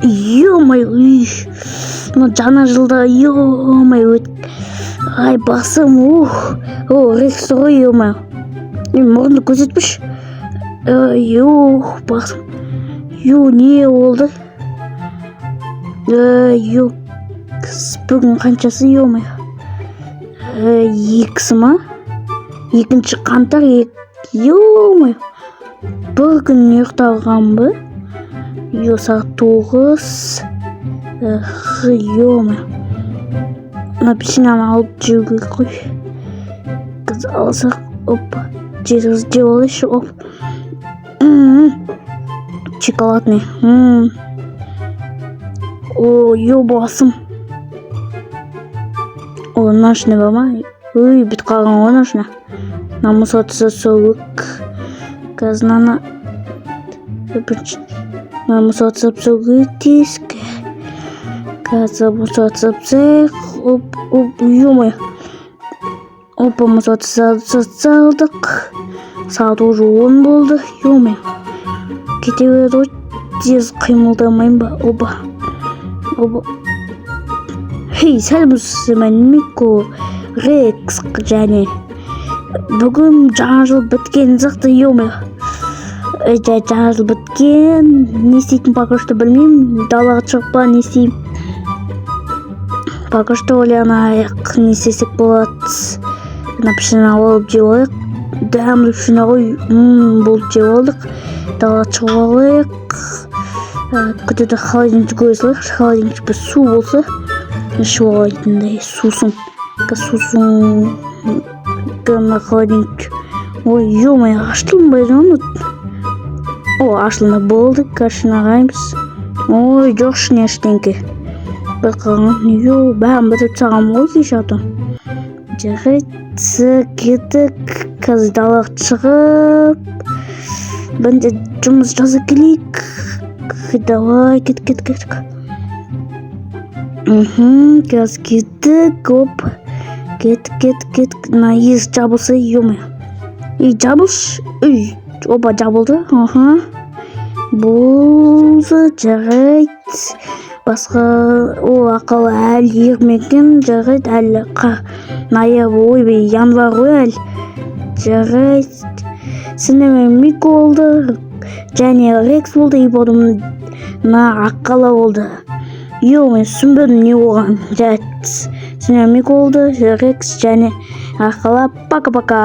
Ё-моё, мына жаңа жылда ё-моё, ай басым, Рекс ғой, ё-моё. Мұрынды көрсетпеші. Басым. Не болды? Бүгін қаншасы, ё-моё? 2-сі ма? 2 қаңтар, ё-моё. Бір күн ұйықтағанбы? Сағат 9. Ё-моё. Мына пешенаны алып жеу керек қой. Қазір алсақ, опа. Жеп алайыншы, оп. Шоколадный. Басым. Нашны бар ма? Бит қалған ғой нашны. Намыс отса соғық. Қазір нана. Намыс отса соғық тескі. Қазір мұс отса соғық. Ё-моё. Опа, мұс отса салдық. Сағат уже 10 болды. Ё-моё. Кете береді ғой. Тез қимылдамайын ба? Опа. Сәлемсіз, Рекс және бүгін жаңа жыл біткен зықты, ё-моё. Жаңа жыл біткен, не істейтін пока что білмеймін. Далаға шығып па, не істеймін. Пока что ойланайық, не істесек болады. Пішені алып жеп алайық. Дәмді пішені ғой, болды жеп алдық. Далаға шығып алайық. Күтеді холодильникті көре салайық. Холодильникте бір су болса, ішіп алайтындай сусын. Гана холодильник. Ё-моё, ашылым байжан. Ашылында болды. Кашына қаймыз. Жоқ шын ештеңке. Бір қалған. Бәрін бітіп саған ғой кешатым. Жарайды, кеттік. Қазір далаға шығып. Бінде жұмыс жаза келейік. Давай, кет. Қазір кеттік. Оп. Кет. На ес жабылса, ё-моё. Жабылш. Опа, жабылды. Болды, жарайды. Басқа ақылы әлі ермекен. Жарайды, әлі ная январ ғой әлі. Жарайды. Сінемен Мик болды. Және Рекс болды. Иподым ақылы болды. Ё-моё, сүмбірім не оған. Жарайды. Сінемен Мик болды. Рекс және ақылы. Пока-пока.